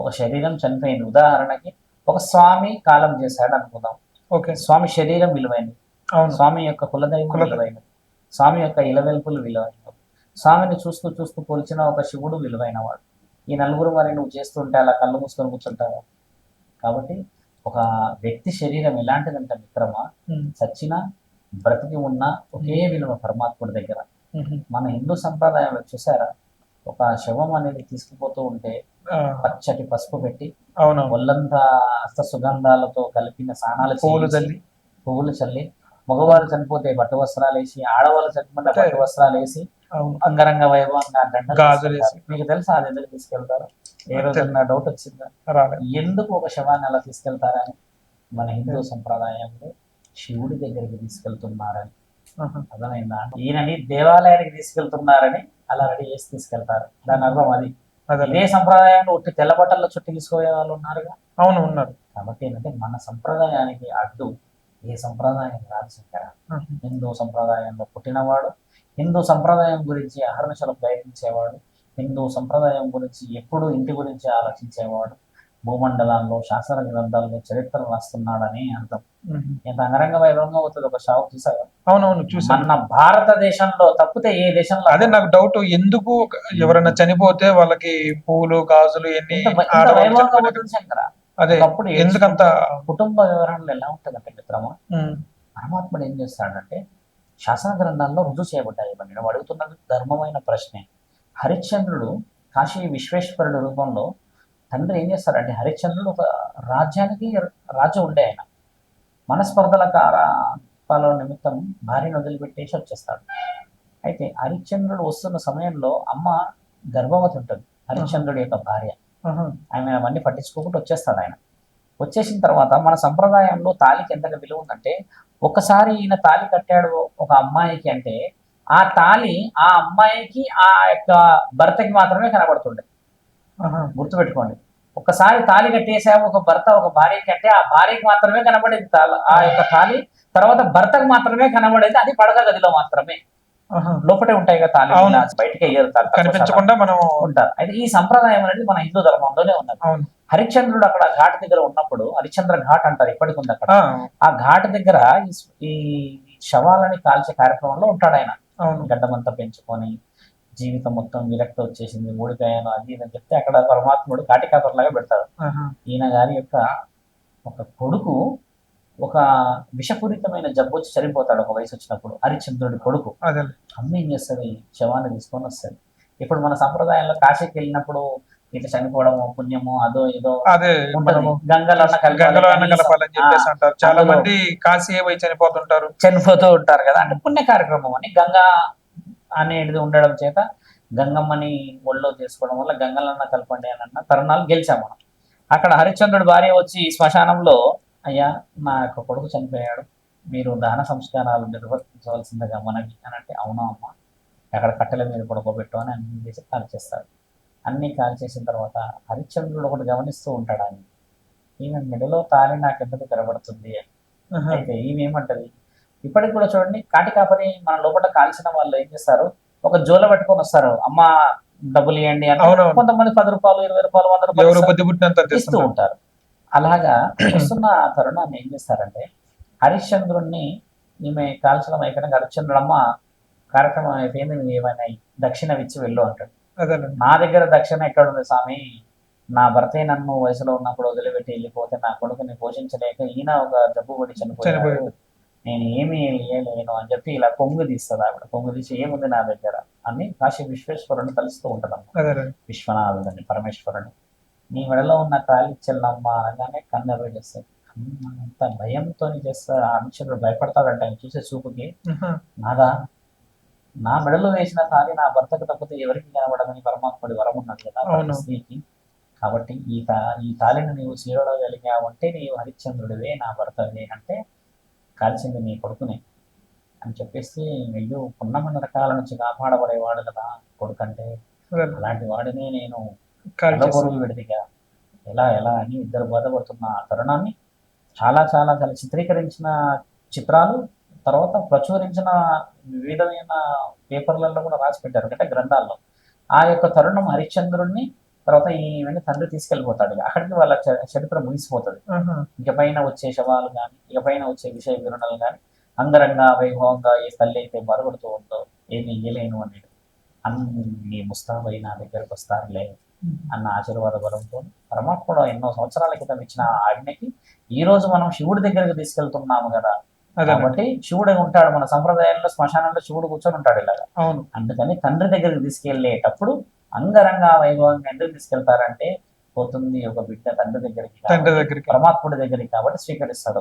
ఒక శరీరం చనిపోయింది. ఉదాహరణకి ఒక స్వామి కాలం చేశాడు అనుకుందాం. ఓకే. స్వామి శరీరం విలువైనది, అవును. స్వామి యొక్క కులదైవం విలువైనది, స్వామి యొక్క ఇలవెల్పులు విలువైనవి. స్వామిని చూస్తూ చూస్తూ కొలిచిన ఒక శివుడు విలువైనవాడు. ఈ నలుగురు మరి నువ్వు చేస్తుంటే అలా కళ్ళు మూసుకొని కూర్చుంటావా? కాబట్టి ఒక వ్యక్తి శరీరం ఎలాంటిదంటే మిత్రమా, చచ్చినా బ్రతికి ఉన్న ఒకే విలువ పరమాత్ముడి దగ్గర. మన హిందూ సంప్రదాయంలో చూసారా, ఒక శవం అనేది తీసుకుపోతూ ఉంటే పచ్చటి పసుపు పెట్టి ఒళ్ళంతా హస్త సుగంధాలతో కలిపిన స్నానాలు పువ్వులు చల్లి, మగవారు చనిపోతే పట్టు వస్త్రాలు వేసి, ఆడవాళ్ళు చనిపోతే పట్టు వస్త్రాలు వేసి అంగరంగ వైభవంగా మీకు తెలుసా అది ఎందుకు తీసుకెళ్తారు? ఏ రోజున డౌట్ వచ్చిందా ఎందుకు ఒక శవాన్ని అలా తీసుకెళ్తారని? మన హిందూ సంప్రదాయంలో శివుడి దగ్గరికి తీసుకెళ్తున్నారని అర్థమైందా? ఈయనని దేవాలయానికి తీసుకెళ్తున్నారని అలా రెడీ చేసి తీసుకెళ్తారు. దాని అర్థం అది. ఇదే సంప్రదాయంలో ఒట్టి తెల్ల బట్టల్లో చుట్టూ తీసుకోయే వాళ్ళు ఉన్నారుగా. అవును, ఉన్నారు. కాబట్టి ఏంటంటే మన సంప్రదాయానికి అడ్డు ఏ సంప్రదాయం రాదు శంకర. హిందూ సంప్రదాయంలో పుట్టినవాడు, హిందూ సంప్రదాయం గురించి అహర్నిశలు ప్రయత్నించేవాడు, హిందూ సంప్రదాయం గురించి ఎప్పుడు ఇంటి గురించి ఆలోచించేవాడు, భూమండలాల్లో శాస్త్ర గ్రంథాల్లో చరిత్రలు రాస్తున్నాడని అర్థం. ఎంత అంగరంగ వైభవంగా అవుతుంది ఒక షాప్ చూసాగా. అవునవును, చూసాను. మన భారతదేశంలో తప్పితే ఏ దేశంలో అదే నాకు డౌట్, ఎందుకు ఎవరైనా చనిపోతే వాళ్ళకి పూలు గాజులు ఎన్ని శంకర? అదే అప్పుడు ఎందుకంత కుటుంబ వివరణలు ఎలా ఉంటుందంటే మిత్రమా, పరమాత్ముడు ఏం చేస్తాడంటే శాసన గ్రంథాల్లో రుజువు చేయబడ్డాయి. నేను అడుగుతున్నది ధర్మమైన ప్రశ్నే. హరిశ్చంద్రుడు కాశీ విశ్వేశ్వరుడు రూపంలో తండ్రి ఏం చేస్తాడంటే, హరిశ్చంద్రుడు ఒక రాజ్యానికి రాజు ఉండే, ఆయన మనస్పర్ధల కారాల నిమిత్తం భార్యను వదిలిపెట్టేసి వచ్చేస్తాడు. అయితే హరిశ్చంద్రుడు వస్తున్న సమయంలో అమ్మ గర్భవతి ఉంటుంది, హరిశ్చంద్రుడి యొక్క భార్య. ఆయన అవన్నీ పట్టించుకోకుండా వచ్చేస్తాడు. ఆయన వచ్చేసిన తర్వాత మన సంప్రదాయంలో తాళికి ఎంతగా విలువ ఉందంటే, ఒకసారి ఈయన తాళి కట్టాడు ఒక అమ్మాయికి అంటే ఆ తాళి ఆ అమ్మాయికి ఆ యొక్క భర్తకి మాత్రమే కనబడుతుండే. గుర్తుపెట్టుకోండి, ఒకసారి తాళి కట్టేసాము ఒక భర్త ఒక భార్యకి అంటే ఆ భార్యకి మాత్రమే కనబడేది ఆ యొక్క తాళి, తర్వాత భర్తకు మాత్రమే కనబడేది అది పడక గదిలో మాత్రమే. లోపటే ఉంటాయి కదా తాళి, బయటకి అయ్యేది కనిపించకుండా మనం ఉంటారు. అయితే ఈ సంప్రదాయం అనేది మన హిందూ ధర్మంలోనే ఉన్నది. హరిశ్చంద్రుడు అక్కడ ఘాట్ దగ్గర ఉన్నప్పుడు, హరిశ్చంద్ర ఘాట్ అంటారు ఇప్పటికి ఉంది అక్కడ, ఆ ఘాట్ దగ్గర ఈ శవాలని కాల్చే కార్యక్రమంలో ఉంటాడు ఆయన. గడ్డమంతా పెంచుకొని జీవితం మొత్తం విరక్తి వచ్చేసింది, ఓడిపోయాను అది అని చెప్తే అక్కడ పరమాత్ముడు కాటికాపర్లాగా పెడతాడు. ఈయన గారి యొక్క ఒక కొడుకు ఒక విషపూరితమైన జబ్బు వచ్చి చనిపోతాడు ఒక వయసు వచ్చినప్పుడు, హరిశ్చంద్రుడి కొడుకు. అమ్మ ఏం చేస్తుంది, శవాన్ని తీసుకొని వస్తుంది. ఇప్పుడు మన సంప్రదాయంలో కాశీకి వెళ్ళినప్పుడు ఇట్లా చనిపోవడము పుణ్యము అదో ఏదో గంగలో చాలా మంది కాశీ చనిపోతూ ఉంటారు కదా, అంటే పుణ్య కార్యక్రమం అని గంగా అనేది ఉండడం చేత గంగమ్మని ఒళ్ళో చేసుకోవడం వల్ల గంగలన్న కలపండి అని అన్న తరుణాలు గెలిచాం మనం. అక్కడ హరిశ్చంద్రుడి భార్య వచ్చి శ్మశానంలో, అయ్యా నా యొక్క కొడుకు చనిపోయాడు, మీరు దహన సంస్కారాలు నిర్వర్తించవలసిందిగా మనకి అని అంటే, అవునా అమ్మ అక్కడ కట్టెల మీద పడుకోబెట్టు అని అన్ని చేసి కాల్ చేస్తాడు. అన్నీ కాల్ చేసిన తర్వాత హరిశ్చంద్రుడు ఒకటి గమనిస్తూ ఉంటాడు, అని ఈమె మెడలో తాళి నాకెందుకు తెరబడుతుంది అని. అయితే ఈమె ఏమంటది, ఇప్పటికి కూడా చూడండి, కాటికాపరి మన లోపల కాల్చిన వాళ్ళు ఏం చేస్తారు, ఒక జోల పెట్టుకొని వస్తారు, అమ్మ డబ్బులు ఇవ్వండి అని. కొంతమంది 10 రూపాయలు 20 రూపాయలు 100 రూపాయలు ఇస్తూ ఉంటారు. అలాగా వస్తున్న తరుణాన్ని ఏం చేస్తారంటే, హరిశ్చంద్రుణ్ణి ఈమె కాల్చడం అయిపోయినాక హరిశ్చంద్రుడమ్మ కార్యక్రమం అయిపోయింది, నువ్వు ఏమైనా దక్షిణ ఇచ్చి వెళ్ళు అంటాడు. నా దగ్గర దక్షిణ ఎక్కడ ఉంది స్వామి, నా భర్తే నన్ను వయసులో ఉన్నప్పుడు వదిలిపెట్టి వెళ్ళిపోతే నా కొడుకుని పోషించలేక ఈయన ఒక జబ్బు పడి చనిపోయాడు, నేను ఏమీ లేను అని చెప్పి ఇలా కొంగు తీస్తుంది ఆవిడ. కొంగు తీసి ఏముంది నా దగ్గర అని కాశీ విశ్వేశ్వరుని తలుస్తూ ఉంటదమ్మా, విశ్వనాథుని పరమేశ్వరుని. నీ మెడలో ఉన్న తాళి చెల్లమ్మ అనగానే కన్ను ఎవరు చేస్తుంది, అంత భయంతో చేస్తా. అనుచరుడు భయపడతాడంట ఆయన చూసే చూపుకి. నాదా, నా మెడలో వేసిన తాళి నా భర్తకు తప్పితే ఎవరికి కనబడదని పరమాత్ముడి వరం ఉన్నది కదా స్త్రీకి. కాబట్టి ఈ తాళిని నీవు చీరడగలిగావు అంటే నీవు హరిశ్చంద్రుడివే, నా భర్తవే అంటే కాల్చింది నీ కొడుకునే అని చెప్పేసి, అయ్యో పున్నమైన రకాల నుంచి కాపాడబడేవాడు కదా కొడుకు అంటే, అలాంటి వాడిని నేను పొరుగు విడిదిగా ఎలా ఎలా అని ఇద్దరు బాధపడుతున్న ఆ తరుణాన్ని చాలా చాలా చాలా చిత్రీకరించిన చిత్రాలు, తర్వాత ప్రచురించిన వివిధమైన పేపర్లలో కూడా రాసి పెట్టారు అంటే గ్రంథాల్లో. ఆ యొక్క తరుణం హరిశ్చంద్రుడిని తర్వాత ఈమెని తండ్రి తీసుకెళ్ళిపోతాడు ఇక. అక్కడికి వాళ్ళ చరిత్ర ముగిసిపోతుంది. ఆహా. ఇక పైన వచ్చే శవాలు కానీ, ఇక పైన వచ్చే విషయ వివరణలు కానీ అంగరంగ వైభవంగా ఏ తల్లి అయితే బాధపడుతూ ఉందో ఏమి ఇయ్యలేను అనేది అన్ని ముస్తాబై నా దగ్గరకు వస్తారులే అన్న ఆశీర్వాద బలంతో పరమాత్ముడు ఎన్నో సంవత్సరాల క్రితం ఇచ్చిన ఆ ఆజ్ఞకి ఈ రోజు మనం శివుడి దగ్గరికి తీసుకెళ్తున్నాము కదా. అదే కాబట్టి శివుడే ఉంటాడు మన సంప్రదాయంలో, శ్మశానంలో శివుడు కూర్చొని ఉంటాడు ఇలాగా. అవును. అందుకని తండ్రి దగ్గరికి తీసుకెళ్లేటప్పుడు అంగరంగ వైభవంగా ఎందుకు తీసుకెళ్తారంటే పోతుంది ఒక బిడ్డ తండ్రి దగ్గరికి తండ్రి కాబట్టి, దగ్గరికి. పరమాత్ముడి దగ్గరికి కాబట్టి స్వీకరిస్తాడు.